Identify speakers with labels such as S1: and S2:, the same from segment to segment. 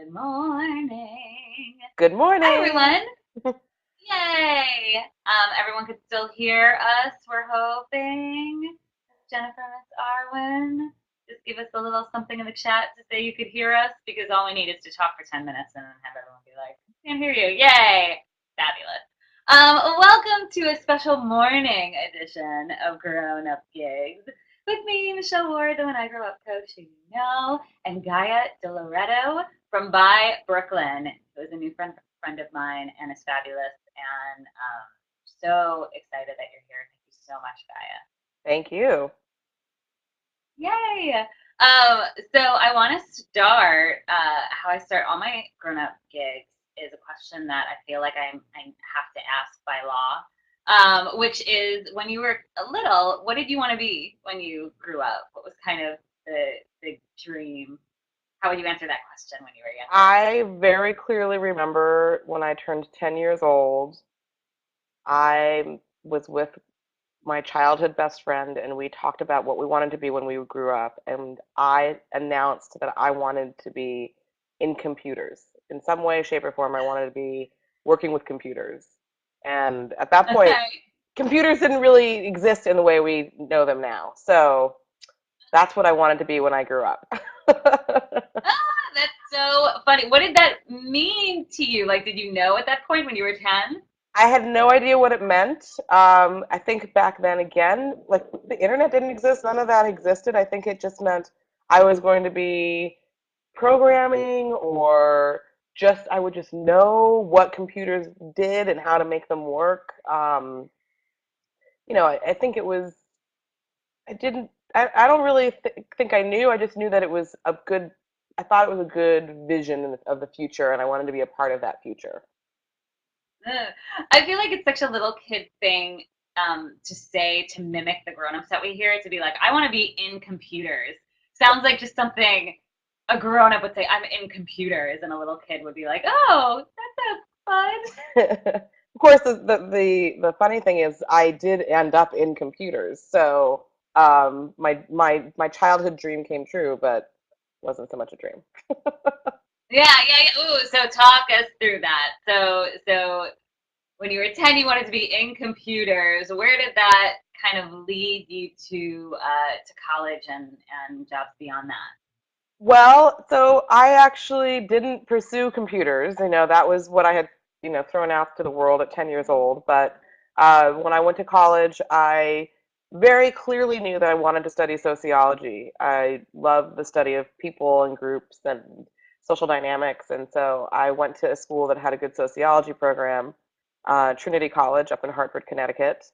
S1: Good morning.
S2: Good
S1: Hi,
S2: morning.
S1: everyone. Yay. Everyone could still hear us, we're hoping. Jennifer, Miss Arwen, just give us a little something in the chat to say you could hear us because all we need is to talk for 10 minutes and then have everyone be like, I can't hear you. Yay. Fabulous. Welcome to a special morning edition of Grown Up Gigs with me, Michelle Ward, the When I Grow Up coach who you know, and Gaia DiLoreto from By Brooklyn, who is a new friend of mine and is fabulous. And so excited that you're here. Thank you so much, Gaia.
S2: Thank you.
S1: Yay! So I want to start how I start all my grown-up gigs is a question that I feel like I have to ask by law, which is when you were little, what did you want to be when you grew up? What was kind of the dream? How would you answer that question when you were younger?
S2: I very clearly remember when I turned 10 years old, I was with my childhood best friend and we talked about what we wanted to be when we grew up. And I announced that I wanted to be in computers. In some way, shape, or form, I wanted to be working with computers. And at that point,
S1: Okay.
S2: computers didn't really exist in the way we know them now. So that's what I wanted to be when I grew up.
S1: Ah, that's so funny. What did that mean to you? Like, did you know at that point when you were 10?
S2: I had no idea what it meant. I think back then, again, like the internet didn't exist, none of that existed. I think it just meant I was going to be programming or just, I would just know what computers did and how to make them work. I think it was, I didn't, I don't really think I knew. I just knew that it was a good, I thought it was a good vision of the future and I wanted to be a part of that future.
S1: Ugh. I feel like it's such a little kid thing to say to mimic the grown-ups that we hear to be like, I want to be in computers. Sounds like just something a grown-up would say, I'm in computers, and a little kid would be like, oh, that sounds fun.
S2: Of course, the funny thing is, I did end up in computers. So my childhood dream came true, but wasn't so much a dream.
S1: Yeah. Ooh, so talk us through that. So when you were 10, you wanted to be in computers. Where did that kind of lead you to college and jobs beyond that?
S2: Well, so I actually didn't pursue computers. That was what I had, thrown out to the world at 10 years old. But when I went to college, I very clearly knew that I wanted to study sociology. I love the study of people and groups and social dynamics. And so I went to a school that had a good sociology program, Trinity College up in Hartford, Connecticut,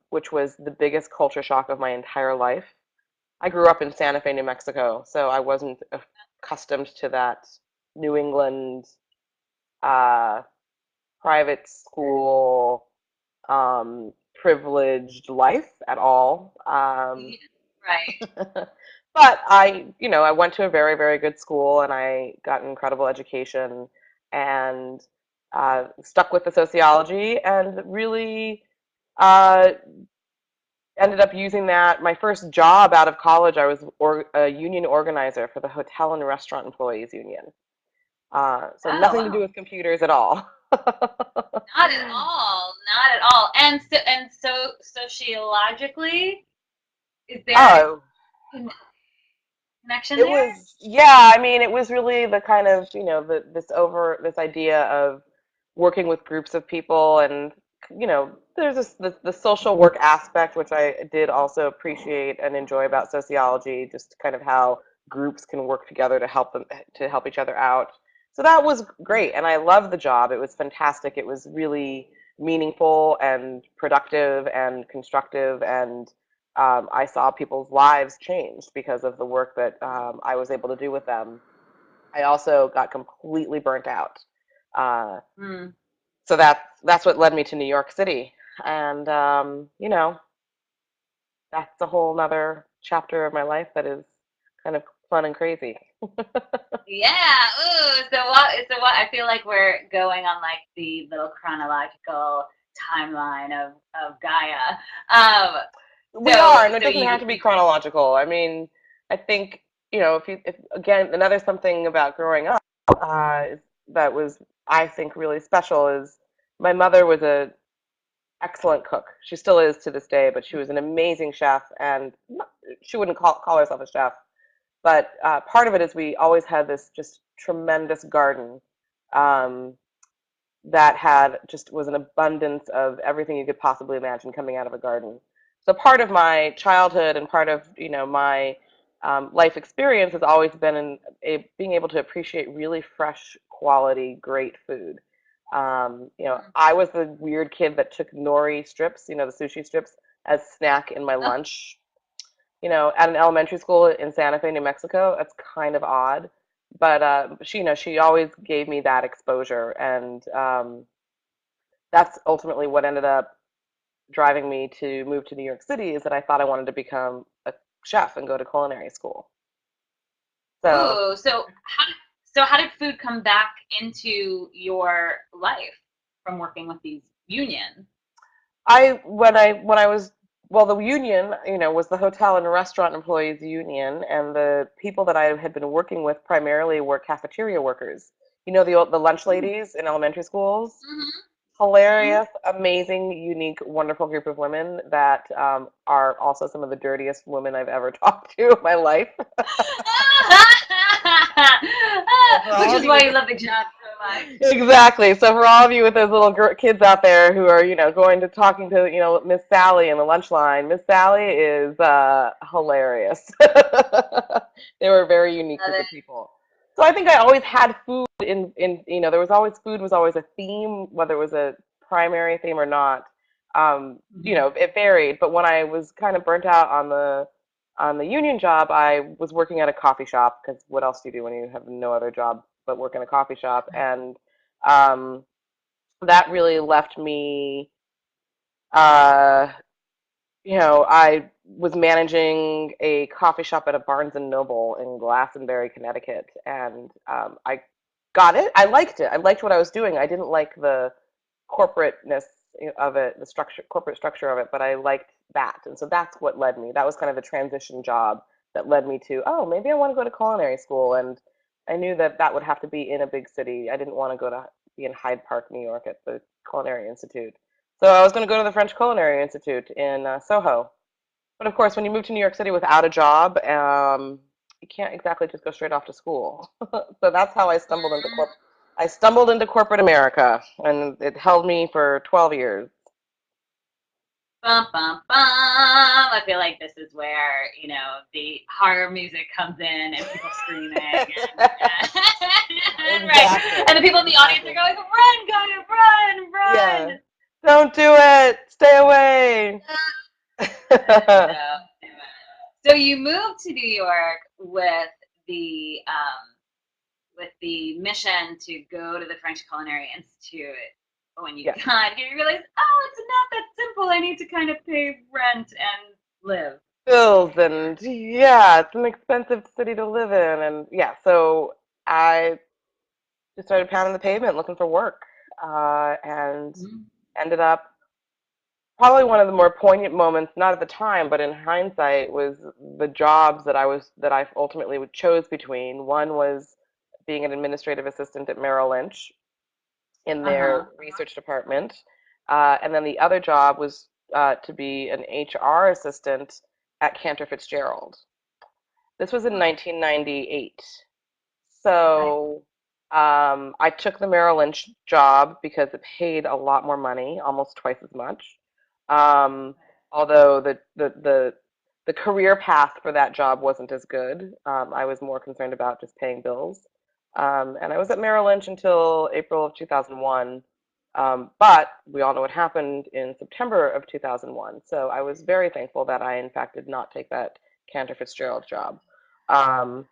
S2: which was the biggest culture shock of my entire life. I grew up in Santa Fe, New Mexico, so I wasn't accustomed to that New England uh, private school privileged life at all.
S1: Yeah, right.
S2: But I went to a very, very good school and I got an incredible education and stuck with the sociology and really uh, ended up using that. My first job out of college, I was a union organizer for the Hotel and Restaurant Employees Union. So
S1: Oh,
S2: nothing to do
S1: wow.
S2: with computers at all.
S1: Not at all. Not at all. And so sociologically, is there a
S2: Oh,
S1: con- connection
S2: it
S1: there?
S2: was, yeah, I mean, it was really the kind of, this idea of working with groups of people and, there's the social work aspect, which I did also appreciate and enjoy about sociology, just kind of how groups can work together to help each other out. So that was great. And I loved the job. It was fantastic. It was really meaningful and productive and constructive and I saw people's lives changed because of the work that I was able to do with them. I also got completely burnt out. Uh,
S1: Hmm.
S2: so that's what led me to New York City. And, that's a whole nother chapter of my life that is kind of fun and crazy.
S1: Yeah. Ooh. So what? I feel like we're going on like the little chronological timeline of Gaia. Um.
S2: We
S1: So
S2: are, and it
S1: so
S2: doesn't
S1: you
S2: have to be
S1: you
S2: chronological. I mean, I think if again, another something about growing up that was, I think, really special is my mother was a excellent cook. She still is to this day, but she was an amazing chef, and she wouldn't call herself a chef. But part of it is we always had this just tremendous garden um, that had just was an abundance of everything you could possibly imagine coming out of a garden. So part of my childhood and part of my life experience has always been being able to appreciate really fresh, quality, great food. I was the weird kid that took nori strips, the sushi strips, as snack in my
S1: Oh,
S2: lunch. At an elementary school in Santa Fe, New Mexico. That's kind of odd, but she always gave me that exposure, and that's ultimately what ended up driving me to move to New York City. Is that I thought I wanted to become a chef and go to culinary school. So
S1: ooh, so how did food come back into your life from working with these unions?
S2: when I was well, the union, was the hotel and restaurant employees union, and the people that I had been working with primarily were cafeteria workers. The lunch ladies in elementary schools.
S1: Mm-hmm.
S2: Hilarious, amazing, unique, wonderful group of women that are also some of the dirtiest women I've ever talked to in my life. So for
S1: Which
S2: all of
S1: is
S2: you
S1: why
S2: with
S1: you love the job so much.
S2: exactly. So for all of you with those little kids out there who are, going to talking to, Miss Sally in the lunch line, Miss Sally is hilarious. They were a very unique
S1: Love
S2: group
S1: it.
S2: of people. So I think I always had food there was always food was always a theme, whether it was a primary theme or not.
S1: Mhm.
S2: It varied, but when I was kind of burnt out on the union job, I was working at a coffee shop because what else do you do when you have no other job but work in a coffee shop? And um, that really left me. Uh, I was managing a coffee shop at a Barnes and Noble in Glastonbury, Connecticut, and I got it. I liked it. I liked what I was doing. I didn't like the corporateness of it, the corporate structure of it, but I liked that. And so that's what led me. That was kind of the transition job that led me to, oh, maybe I want to go to culinary school. And I knew that that would have to be in a big city. I didn't want to be in Hyde Park, New York at the Culinary Institute. So I was going to go to the French Culinary Institute in Soho. But of course, when you move to New York City without a job, you can't exactly just go straight off to school. So that's how I stumbled into corporate America, and it held me for 12 years.
S1: Bum, bum, bum. I feel like this is where, the horror music comes in and people screaming and right. And the
S2: Exactly,
S1: people in the audience are
S2: exactly.
S1: going, run, Gaia, run,
S2: Yeah.
S1: run.
S2: Don't do it. Stay away.
S1: No. So you moved to New York with the mission to go to the French Culinary Institute. When you
S2: Yeah.
S1: got here, you realize, oh, it's not that simple. I need to kind of pay rent and live.
S2: Bills and yeah, it's an expensive city to live in, and yeah, so I just started pounding the pavement looking for work, and
S1: Mhm.
S2: ended up probably one of the more poignant moments, not at the time, but in hindsight, was the jobs that I ultimately chose between. One was being an administrative assistant at Merrill Lynch in
S1: Uh
S2: their
S1: huh.
S2: research department, and then the other job was to be an HR assistant at Cantor Fitzgerald. This was in
S1: Oh,
S2: 1998.
S1: right.
S2: So I took the Merrill Lynch job because it paid a lot more money, almost twice as much. Um, Although the career path for that job wasn't as good. I was more concerned about just paying bills. And I was at Merrill Lynch until April of 2001. But we all know what happened in September of 2001. So I was very thankful that I, in fact, did not take that Cantor Fitzgerald job. Um,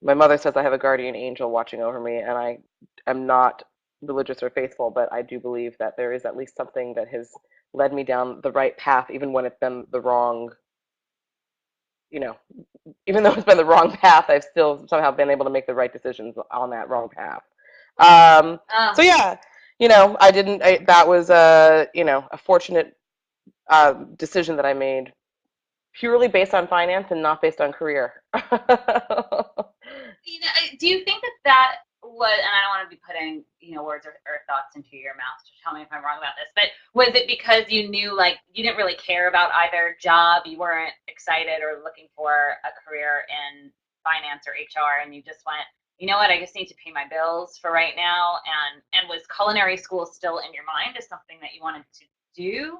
S2: my mother says I have a guardian angel watching over me, and I am not religious or faithful, but I do believe that there is at least something that has led me down the right path, even when it's been the wrong, you know, even though it's been the wrong path, I've still somehow been able to make the right decisions on that wrong path. So
S1: Oh,
S2: yeah, I didn't. That was a fortunate decision that I made purely based on finance and not based on career.
S1: Do you think that that was, and I don't want to be putting, words or thoughts into your mouth, so tell me if I'm wrong about this, but was it because you knew, like, you didn't really care about either job, you weren't excited or looking for a career in finance or HR, and you just went, you know what, I just need to pay my bills for right now, and was culinary school still in your mind as something that you wanted to do?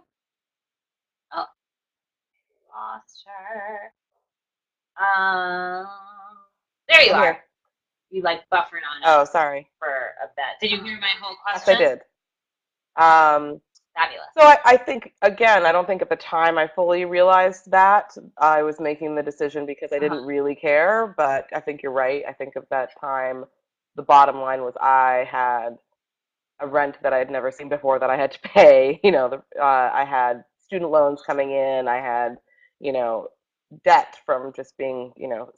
S1: Oh, lost her. Um, there you
S2: I'm
S1: are.
S2: here.
S1: You like buffered on
S2: Oh,
S1: us
S2: sorry.
S1: for a bit. Did you hear my whole
S2: Yes, I
S1: question?
S2: did. Um,
S1: Fabulous.
S2: so I think, again, I don't think at the time I fully realized that I was making the decision because I didn't
S1: Uh-huh.
S2: really care, but I think you're right. I think at that time, the bottom line was I had a rent that I had never seen before that I had to pay. I had student loans coming in. I had, you know, debt from just being,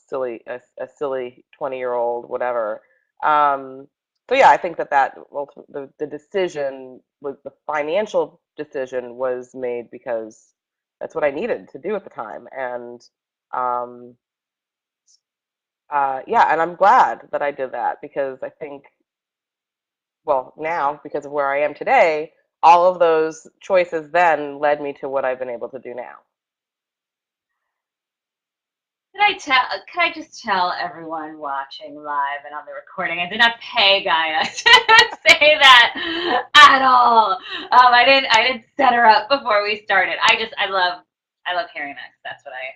S2: silly, a silly 20-year-old, whatever. Um, so yeah, I think well, the decision was the financial decision was made because that's what I needed to do at the time, and um, yeah, and I'm glad that I did that because I think well, now because of where I am today, all of those choices then led me to what I've been able to do now.
S1: Could I just tell everyone watching live and on the recording, I did not pay Gaia to say that at all. I didn't set her up before we started. I love hearing that. 'Cause that's what I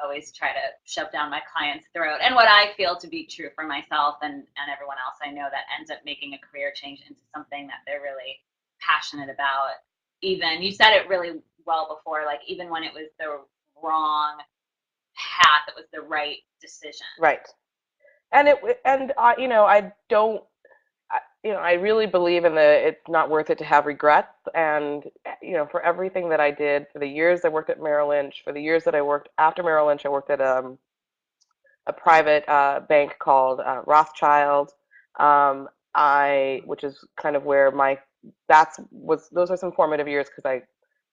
S1: always try to shove down my client's throat, and what I feel to be true for myself and everyone else I know that ends up making a career change into something that they're really passionate about. Even you said it really well before, like even when it was the wrong path, it was the right decision.
S2: Right. And I don't I really believe in the it's not worth it to have regrets and for everything that I did for the years I worked at Merrill Lynch, for the years that I worked after Merrill Lynch, I worked at a private bank called Rothschild. Which is kind of where those are some formative years because I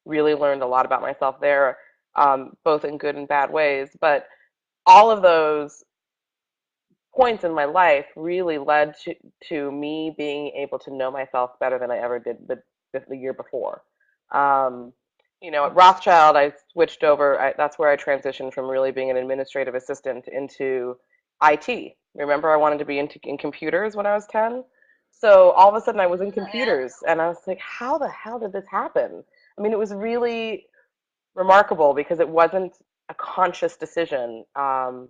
S2: really learned a lot about myself there, both in good and bad ways. But all of those points in my life really led to me being able to know myself better than I ever did the year before. Um, at Rothschild, I switched over. That's where I transitioned from really being an administrative assistant into IT. Remember, I wanted to be in computers when I was 10. So all of a sudden, I was in
S1: Yeah.
S2: computers, and I was like, how the hell did this happen? I mean, it was really remarkable because it wasn't a conscious decision. And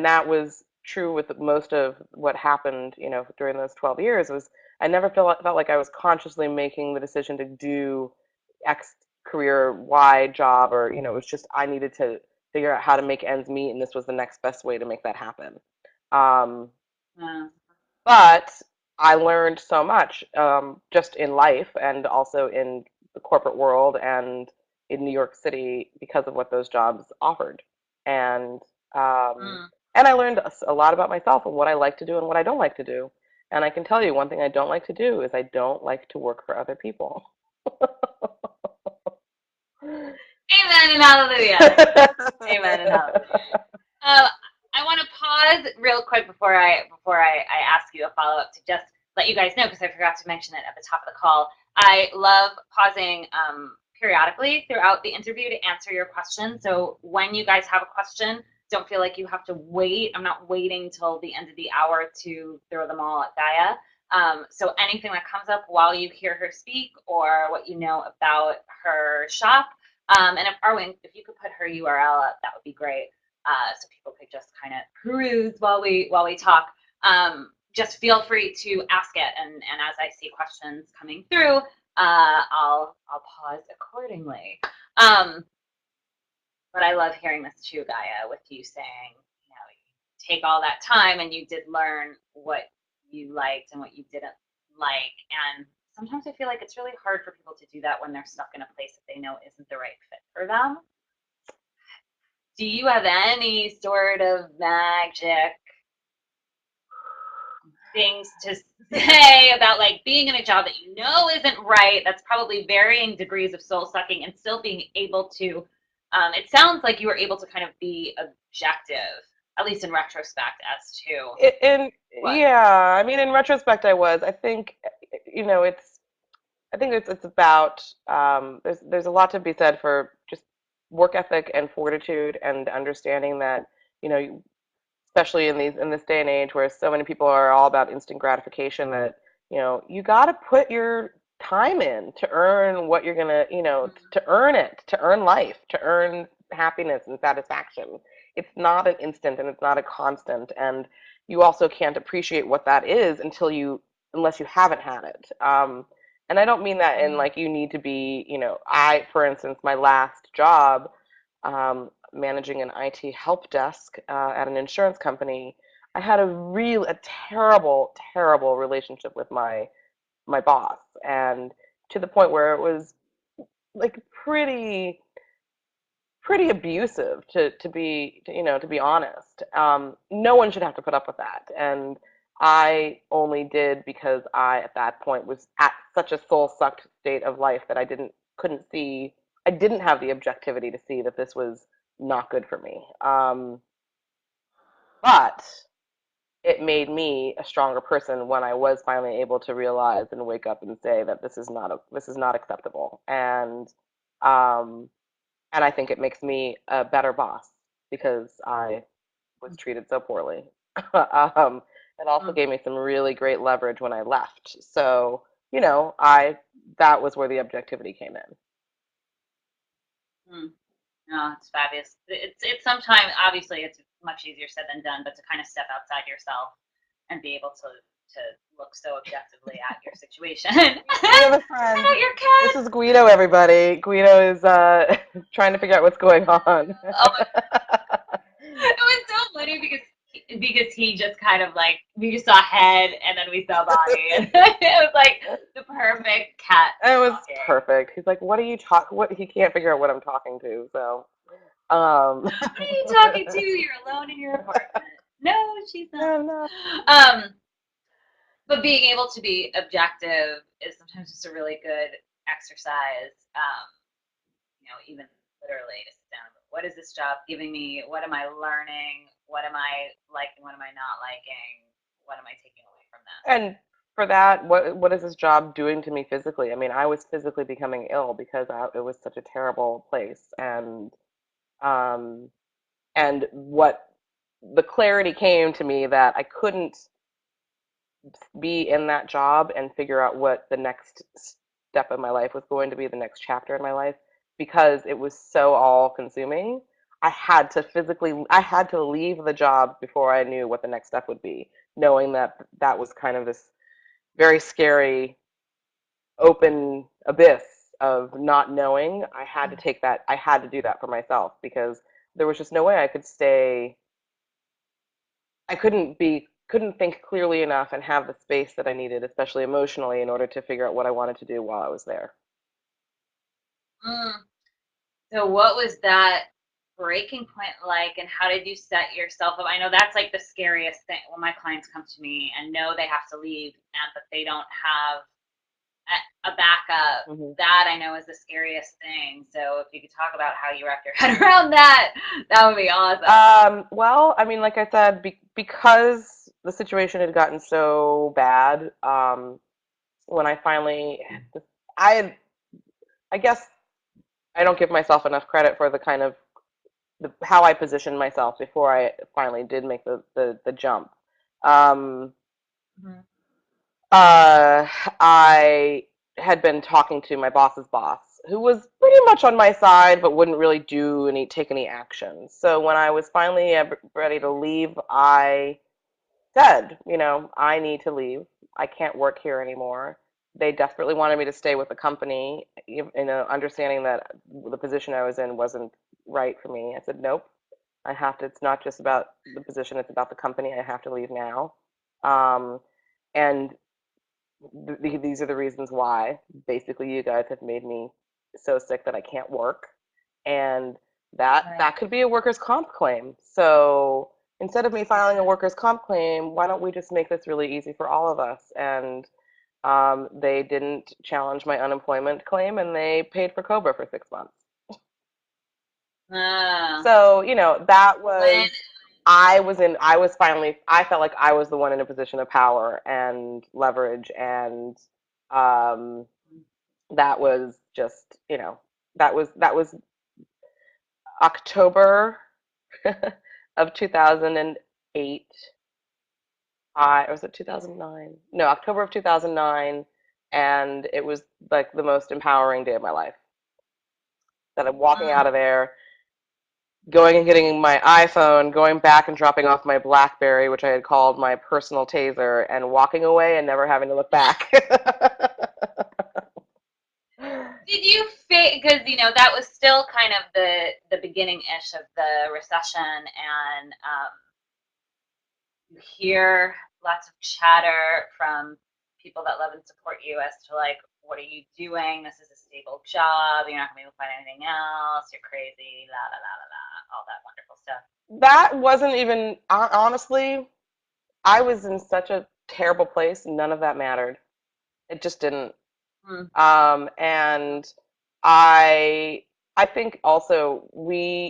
S2: that was true with most of what happened, during those 12 years was I never felt like I was consciously making the decision to do X career, Y job, or, it was just I needed to figure out how to make ends meet, and this was the next best way to make that happen. Um,
S1: Uh,
S2: but I learned so much just in life and also in the corporate world and in New York City because of what those jobs offered. And um,
S1: mm.
S2: and I learned a lot about myself and what I like to do and what I don't like to do. And I can tell you one thing I don't like to do is I don't like to work for other people.
S1: Amen and hallelujah. Amen and hallelujah. Uh, I want to pause real quick before I ask you a follow up to just let you guys know because I forgot to mention it at the top of the call. I love pausing periodically throughout the interview to answer your questions. So when you guys have a question, don't feel like you have to wait. I'm not waiting till the end of the hour to throw them all at Gaia. So anything that comes up while you hear her speak or what you know about her shop, and if Arwen, if you could put her URL up, that would be great so people could just kind of peruse while we talk. Just feel free to ask it, and as I see questions coming through, I'll pause accordingly. Um, but I love hearing this too, Gaia, with you saying, you take all that time and you did learn what you liked and what you didn't like, and sometimes I feel like it's really hard for people to do that when they're stuck in a place that they know isn't the right fit for them. Do you have any sort of magic things to say about like being in a job that you know isn't right, that's probably varying degrees of soul sucking, and still being able to it sounds like you were able to kind of be objective at least in retrospect, as to
S2: In
S1: what.
S2: yeah, I mean, in retrospect, I was. I think, it's. I think it's about. There's a lot to be said for just work ethic and fortitude and understanding that especially in this day and age where so many people are all about instant gratification, that you got to put your time in to earn what you're gonna, to earn it, to earn life, to earn happiness and satisfaction. It's not an instant and it's not a constant, and you also can't appreciate what that is unless you haven't had it. And I don't mean that in
S1: Mm-hmm.
S2: like you need to be, for instance, my last job, managing an IT help desk at an insurance company, I had a terrible, terrible relationship with my boss, and to the point where it was like pretty abusive to be honest. No one should have to put up with that, and I only did because I at that point was at such a soul sucked state of life that I didn't have the objectivity to see that this was not good for me. But it made me a stronger person when I was finally able to realize and wake up and say that this is not acceptable. Um, and I think it makes me a better boss because I was treated so poorly. It also gave me some really great leverage when I left. So, I that was where the objectivity came in.
S1: Mm-hmm. No, it's fabulous. It's sometimes obviously it's much easier said than done, but to kind of step outside yourself and be able to look so objectively at your situation.
S2: We have a
S1: Check
S2: friend.
S1: out your
S2: This
S1: cat.
S2: is Guido, everybody. Guido is trying to figure out what's going on.
S1: Oh, it was so funny because he just kind of like we just saw head and then we saw body and it was like the perfect cat
S2: It was
S1: talking.
S2: perfect. He's like, "What are you talking? What?" He can't figure out what I'm talking to. So, um,
S1: What are you talking to? You're alone in your apartment. No, she's not.
S2: no, no.
S1: Um, but being able to be objective is sometimes just a really good exercise. Even literally to sit down. What is this job giving me? What am I learning? What am I liking? What am I not liking? What am I taking away from this?
S2: And for that, what is this job doing to me physically? I mean, I was physically becoming ill because it was such a terrible place, um, and what the clarity came to me that I couldn't be in that job and figure out what the next step of my life was going to be, the next chapter in my life, because it was so all consuming. I had to leave the job before I knew what the next step would be, knowing that that was kind of this very scary open abyss of not knowing. I had to do that for myself because there was just no way I could stay. I couldn't think clearly enough and have the space that I needed, especially emotionally, in order to figure out what I wanted to do while I was there.
S1: Mm. So, what was that breaking point like, and how did you set yourself up? I know that's like the scariest thing when my clients come to me and know they have to leave, and but they don't have a backup.
S2: Hmm.
S1: That I know is the scariest thing. So, if you could talk about how you wrap your head around that, that would be awesome.
S2: Well, I mean, like I said, because the situation had gotten so bad, when I finally, I, I guess I don't give myself enough credit for the kind of how I positioned myself before I finally did make the jump. Um,
S1: Mm-hmm.
S2: uh, I had been talking to my boss's boss, who was pretty much on my side, but wouldn't really take any action. So when I was finally ready to leave, I said, I need to leave. I can't work here anymore. They desperately wanted me to stay with the company, understanding that the position I was in wasn't right for me. I said, nope. I have to. It's not just about the position; it's about the company. I have to leave now. Um, and these are the reasons why. Basically, you guys have made me so sick that I can't work, and
S1: Right.
S2: that could be a workers' comp claim. So instead of me filing a workers' comp claim, why don't we just make this really easy for all of us? And they didn't challenge my unemployment claim, and they paid for Cobra for 6 months.
S1: Uh,
S2: So that
S1: when
S2: was. I felt like I was the one in a position of power and leverage, and um, that was just, that was October of 2008. Or was it 2009? No, October of 2009, and it was like the most empowering day of my life. That I'm walking
S1: Mm.
S2: out of there, going and getting my iPhone, going back and dropping off my BlackBerry, which I had called my personal taser, and walking away and never having to look back.
S1: Did you feel, because that was still kind of the beginning ish of the recession, and you hear lots of chatter from people that love and support you as to like, what are you doing? This is a stable job. You're not going to be able to find anything else. You're crazy. La la la la la. All that wonderful stuff.
S2: That wasn't even, honestly, I was in such a terrible place, none of that mattered. It just didn't.
S1: Mm,
S2: And I I think also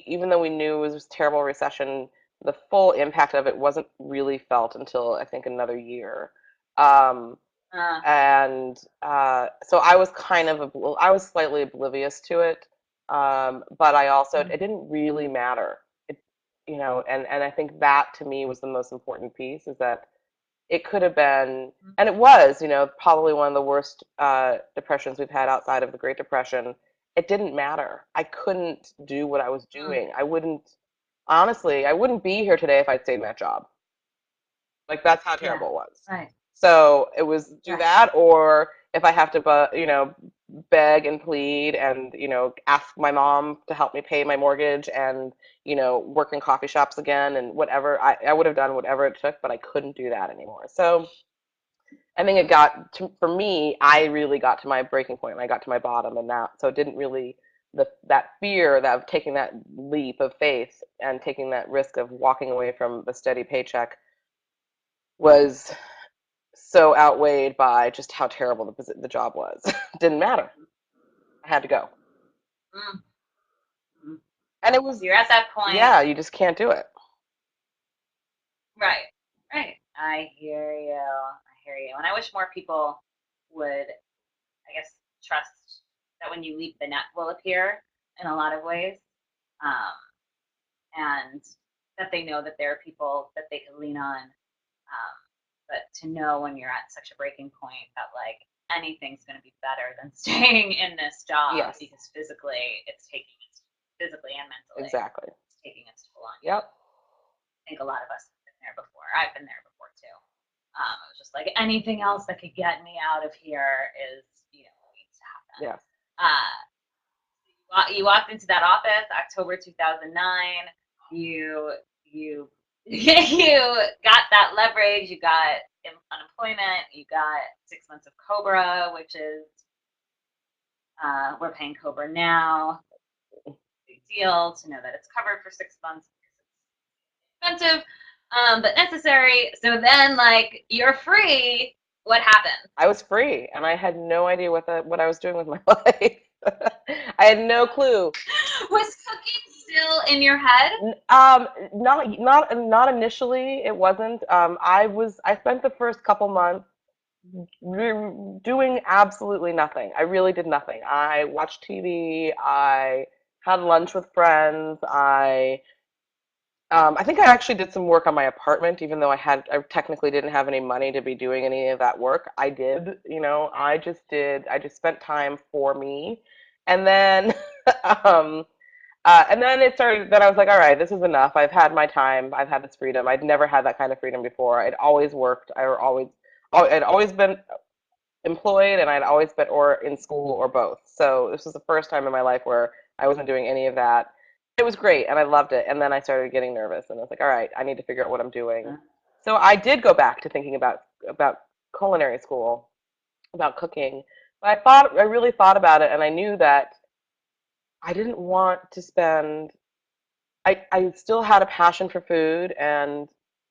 S2: even though we knew it was a terrible recession, the full impact of it wasn't really felt until I think another year. Um,
S1: uh,
S2: and so I was I was slightly oblivious to it, but I also
S1: mm,
S2: it didn't really matter. It, and I think that to me was the most important piece is that it could have been,
S1: mm,
S2: and it was, probably one of the worst depressions we've had outside of the Great Depression. It didn't matter. I couldn't do what I was
S1: mm,
S2: doing. Honestly, I wouldn't be here today if I'd stayed in that job. Like that's how
S1: yeah.
S2: terrible it was.
S1: Right.
S2: So it was do
S1: Right.
S2: that, or if I have to, beg and plead and ask my mom to help me pay my mortgage and work in coffee shops again and whatever, I would have done whatever it took, but I couldn't do that anymore. So I think for me, I really got to my breaking point and I got to my bottom, and so it didn't really, that fear that of taking that leap of faith and taking that risk of walking away from the steady paycheck was so outweighed by just how terrible the job was. Didn't matter. I had to go.
S1: Mm, mm.
S2: And it was,
S1: You're at that point.
S2: yeah, you just can't do it.
S1: Right. Right. I hear you. I hear you. And I wish more people would, I guess, trust that when you leap, the net will appear in a lot of ways. Um, and that they know that there are people that they can lean on. But to know when you're at such a breaking point that like anything's going to be better than staying in this job
S2: Yes,
S1: because physically and mentally,
S2: exactly.
S1: it's taking its toll on you.
S2: Yep.
S1: I think a lot of us have been there before. I've been there before too. It was just like anything else that could get me out of here is, needs to happen.
S2: Yes.
S1: You walked into that office October 2009. You you got that leverage. You got unemployment. You got 6 months of Cobra, which is we're paying Cobra now. Big deal to know that it's covered for 6 months because it's expensive, but necessary. So then, like, you're free. What happened?
S2: I was free and I had no idea what I was doing with my life. I had no clue.
S1: Was cooking still in your head?
S2: Not initially. It wasn't. I spent the first couple months doing absolutely nothing. I really did nothing. I watched TV. I had lunch with friends. I think I actually did some work on my apartment, even though I technically didn't have any money to be doing any of that work. I did, I just spent time for me. And then, um, then I was like, all right, this is enough. I've had my time. I've had this freedom. I'd never had that kind of freedom before. I'd always worked. I'd always been employed and I'd always been or in school or both. So this was the first time in my life where I wasn't doing any of that. It was great and I loved it. And then I started getting nervous and I was like, all right, I need to figure out what I'm doing. So I did go back to thinking about culinary school, about cooking. But I really thought about it and I knew that I didn't want to spend I still had a passion for food and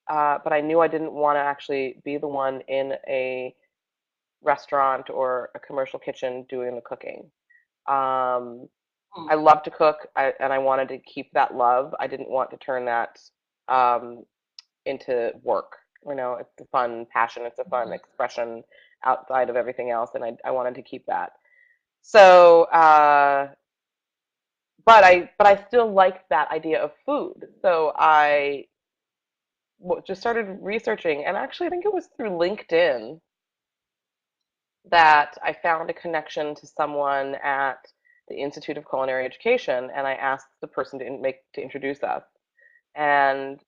S2: but I knew I didn't want to actually be the one in a restaurant or a commercial kitchen doing the cooking. Um,
S1: Hmm.
S2: I love to cook, and I wanted to keep that love. I didn't want to turn that. um, into work. It's a fun passion, it's a fun expression outside of everything else, and I wanted to keep that. So, but I still liked that idea of food. So I just started researching, and actually, I think it was through LinkedIn that I found a connection to someone at the Institute of Culinary Education, and I asked the person to introduce us. And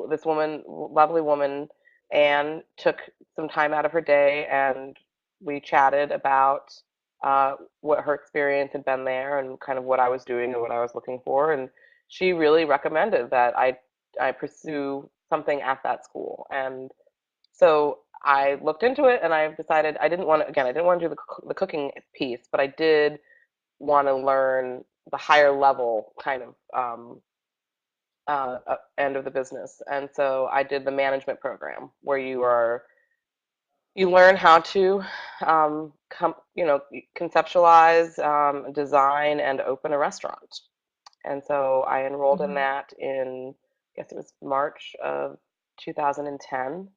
S2: this woman, lovely woman, Anne, took some time out of her day, and we chatted about what her experience had been there and kind of what I was doing and what I was looking for. And she really recommended that I pursue something at that school. And so I looked into it, and I decided I didn't want to do the cooking piece, but I did want to learn the higher level kind of end of the business. And so I did the management program where you learn how to conceptualize, design, and open a restaurant. And so I enrolled in
S1: Mm-hmm.
S2: that I guess it was March of 2010,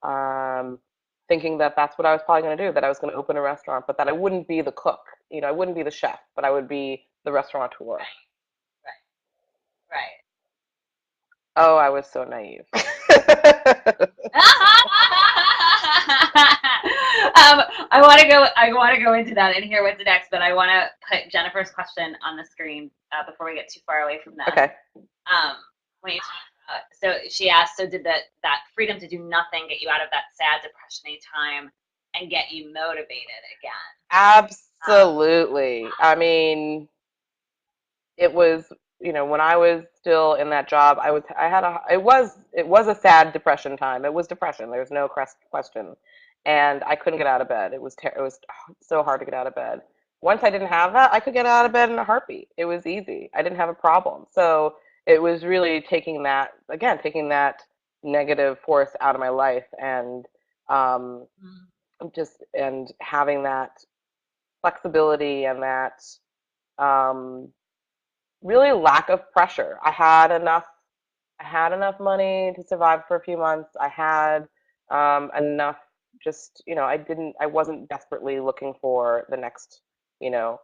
S2: um, thinking that that's what I was probably going to do, that I was going to open a restaurant, but that I wouldn't be the cook. I wouldn't be the chef, but I would be the restaurateur.
S1: Right, right,
S2: Oh, I was so naive.
S1: I want to go. I want to go into that and hear what's next, but I want to put Jennifer's question on the screen before we get too far away from them.
S2: Okay.
S1: Um, when you talk about, so she asked, so did that freedom to do nothing get you out of that sad depression-y time and get you motivated again?
S2: Absolutely. I mean, it was, when I was still in that job, it was a sad depression time. It was depression. There's no question. And I couldn't get out of bed. It was so hard to get out of bed. Once I didn't have that, I could get out of bed in a heartbeat. It was easy. I didn't have a problem. So it was really taking that negative force out of my life, and um, and having that flexibility and that um, really lack of pressure. I had enough money to survive for a few months. I had enough, just, I wasn't desperately looking for the next, you know,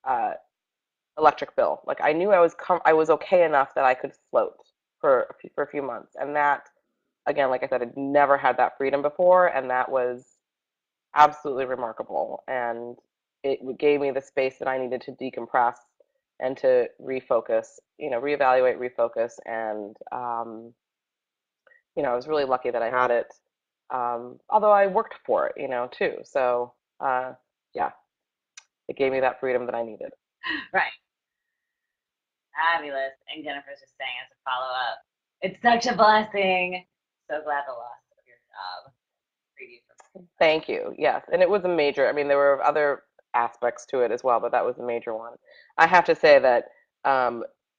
S2: uh, electric bill. Like I knew I was okay enough that I could float for a few months. And that, again, like I said, I'd never had that freedom before, and that was absolutely remarkable. And it gave me the space that I needed to decompress and to refocus, reevaluate, refocus. And, I was really lucky that I had it. Although I worked for it, too. So, yeah, it gave me that freedom that I needed.
S1: Right, fabulous. And Jennifer's just saying as a follow up, it's such a blessing. So glad the loss of your job freed you from that.
S2: Thank you. Yes. And it was a major, I mean, there were other aspects to it as well, but that was a major one. I have to say that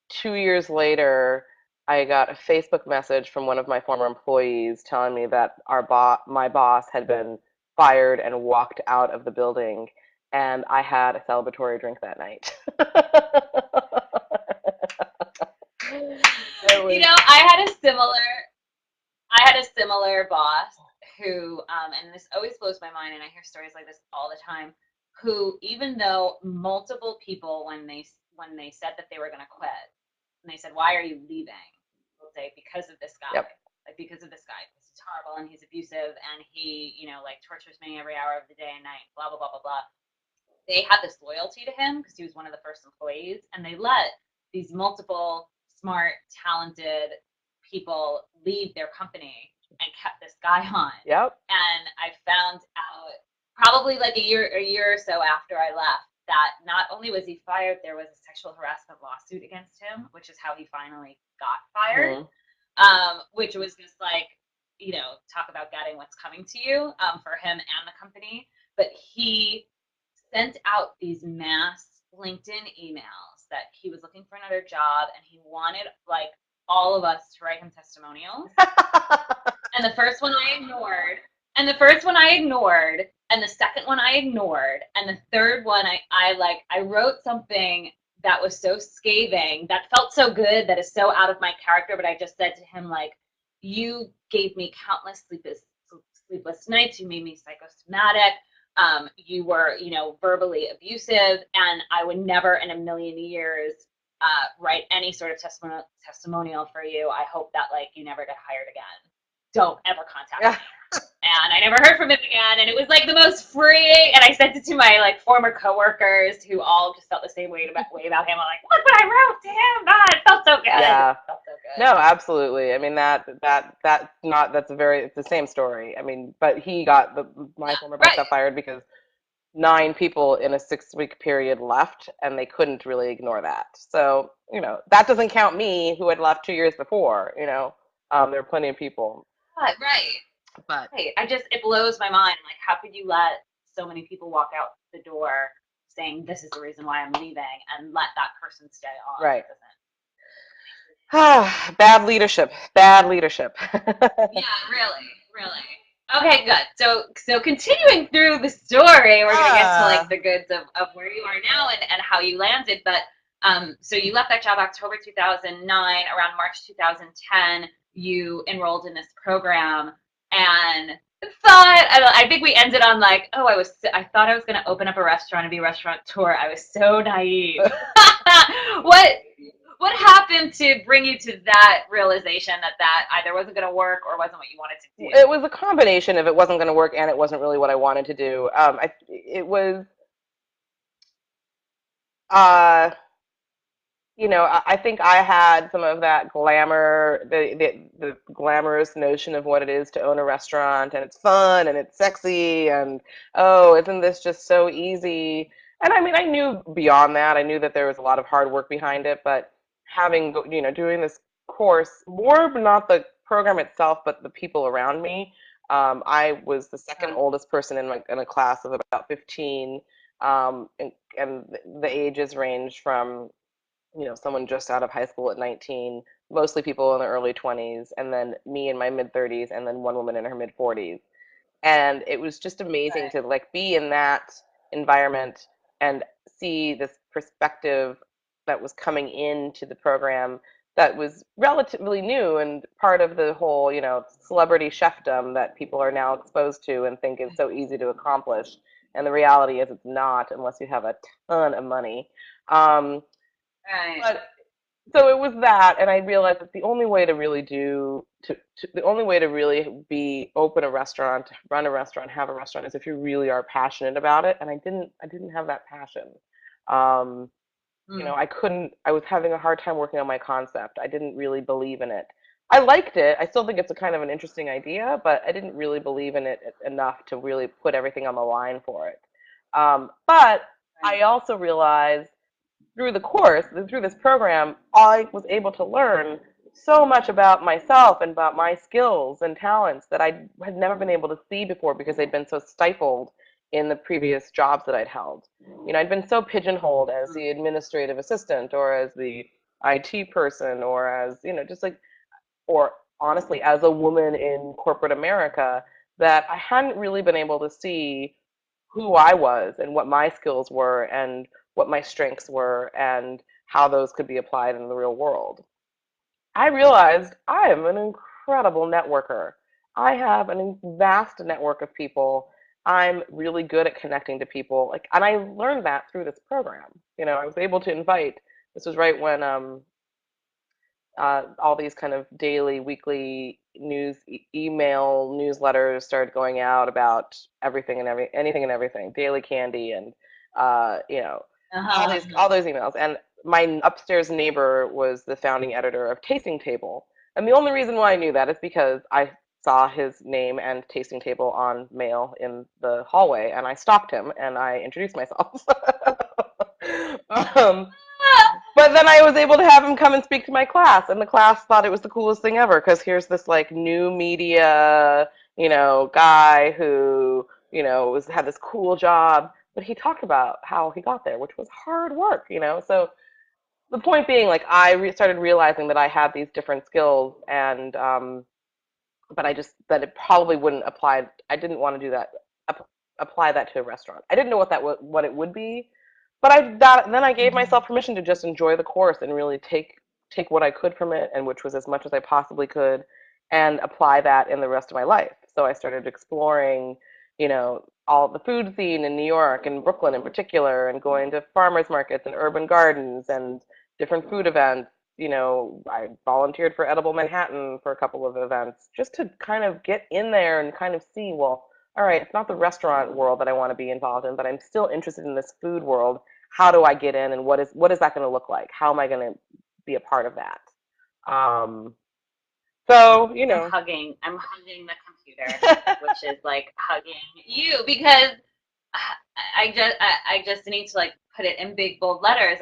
S2: 2 years later, I got a Facebook message from one of my former employees telling me that my boss had been fired and walked out of the building, and I had a celebratory drink that night. It
S1: You
S2: was,
S1: know, I had a similar boss who, and this always blows my mind, and I hear stories like this all the time. Who, even though multiple people, when they said that they were going to quit, and they said, "Why are you leaving?" They'll say, "Because of this guy."
S2: yep.
S1: Like because of this guy, because he's horrible and he's abusive and he, like tortures me every hour of the day and night. Blah blah blah blah blah. They had this loyalty to him because he was one of the first employees, and they let these multiple smart, talented people leave their company and kept this guy on.
S2: Yep.
S1: And I found out probably like a year or so after I left that not only was he fired, there was a sexual harassment lawsuit against him, which is how he finally got fired.
S2: Hmm.
S1: Which was just like, talk about getting what's coming to you for him and the company. But he sent out these mass LinkedIn emails that he was looking for another job and he wanted like all of us to write him testimonials. And the first one I ignored, and the first one I ignored, and the second one I ignored, and the third one I wrote something that was so scathing, that felt so good, that is so out of my character. But I just said to him, like, you gave me countless sleepless nights. You made me psychosomatic. You were, verbally abusive, and I would never in a million years write any sort of testimonial for you. I hope that like you never get hired again. Don't ever contact
S2: Yeah.
S1: me. And I never heard from him again. And it was like the most freeing. And I sent it to my like former coworkers who all just felt the same way about him. I'm like, look what I wrote to him. Ah, it felt so good. It
S2: Yeah.
S1: felt so good.
S2: No, absolutely. I mean that not that's a very it's the same story. I mean, but he got my
S1: Yeah,
S2: former boss
S1: right.
S2: got fired because 9 people in a 6 week period left, and they couldn't really ignore that. So that doesn't count me who had left 2 years before. There are plenty of people,
S1: Right.
S2: but
S1: Right. It blows my mind. Like, how could you let so many people walk out the door saying, this is the reason why I'm leaving, and let that person stay on?
S2: right.
S1: It doesn't.
S2: Bad leadership. Bad leadership.
S1: Yeah, really, really. Okay, good. So continuing through the story, we're gonna get to like
S2: Ah,
S1: the goods of where you are now and how you landed. But so you left that job October 2009. Around March 2010, you enrolled in this program and I think we ended on like, oh, I thought I was gonna open up a restaurant and be a restaurateur. I was so naive. what what happened to bring you to that realization that either wasn't going to work or wasn't what you wanted to do?
S2: it was a combination of it wasn't going to work and it wasn't really what I wanted to do. It was, uh, I think I had some of that glamour, the glamorous notion of what it is to own a restaurant, and it's fun and it's sexy, and oh, isn't this just so easy? And I mean, I knew beyond that, I knew that there was a lot of hard work behind it, but doing this course, more not the program itself, but the people around me. I was the second
S1: Uh,
S2: oldest person in a class of about 15, and the ages range from someone just out of high school at 19, mostly people in their early 20s, and then me in my mid 30s, and then one woman in her mid 40s. And it was just amazing
S1: right.
S2: to like be in that environment and see this perspective that was coming into the program that was relatively new and part of the whole, celebrity chefdom that people are now exposed to and think is so easy to accomplish. And the reality is it's not unless you have a ton of money. Um,
S1: Right.
S2: but so it was that, and I realized that the only way to really the only way to really be open a restaurant, run a restaurant, have a restaurant is if you really are passionate about it. And I didn't have that passion. Um,
S1: Mm,
S2: I was having a hard time working on my concept. I didn't really believe in it. I liked it. I still think it's a kind of an interesting idea, but I didn't really believe in it enough to really put everything on the line for it. But
S1: right.
S2: I also realized through this program, I was able to learn so much about myself and about my skills and talents that I had never been able to see before because they'd been so stifled in the previous jobs that I'd held. I'd been so pigeonholed as
S1: Mm,
S2: the administrative assistant or as the IT person or as, just like, or honestly, as a woman in corporate America that I hadn't really been able to see who I was and what my skills were and what my strengths were and how those could be applied in the real world. I realized I am an incredible networker. I have a vast network of people. I'm really good at connecting to people. Like, and I learned that through this program. I was able to invite. This was right when all these kind of daily, weekly email newsletters started going out about anything and everything, daily candy, and
S1: uh-huh.
S2: all those emails. And my upstairs neighbor was the founding editor of Tasting Table, and the only reason why I knew that is because I saw his name and Tasting Table on mail in the hallway, and I stopped him and I introduced myself. um, but then I was able to have him come and speak to my class, and the class thought it was the coolest thing ever because here's this like new media, guy who, had this cool job, but he talked about how he got there, which was hard work. So the point being, like, started realizing that I had these different skills, and but that it probably wouldn't apply. I didn't want to do that, apply that to a restaurant. I didn't know what it would be, but then I gave myself permission to just enjoy the course and really take what I could from it, and which was as much as I possibly could, and apply that in the rest of my life. So I started exploring, all the food scene in New York and Brooklyn in particular, and going to farmers markets and urban gardens and different food events. I volunteered for Edible Manhattan for a couple of events just to kind of get in there and kind of see, well, all right, it's not the restaurant world that I want to be involved in, but I'm still interested in this food world. How do I get in, and what is that going to look like? How am I going to be a part of that? Um, so,
S1: I'm hugging the computer, which is like hugging you because I just need to like put it in big bold letters.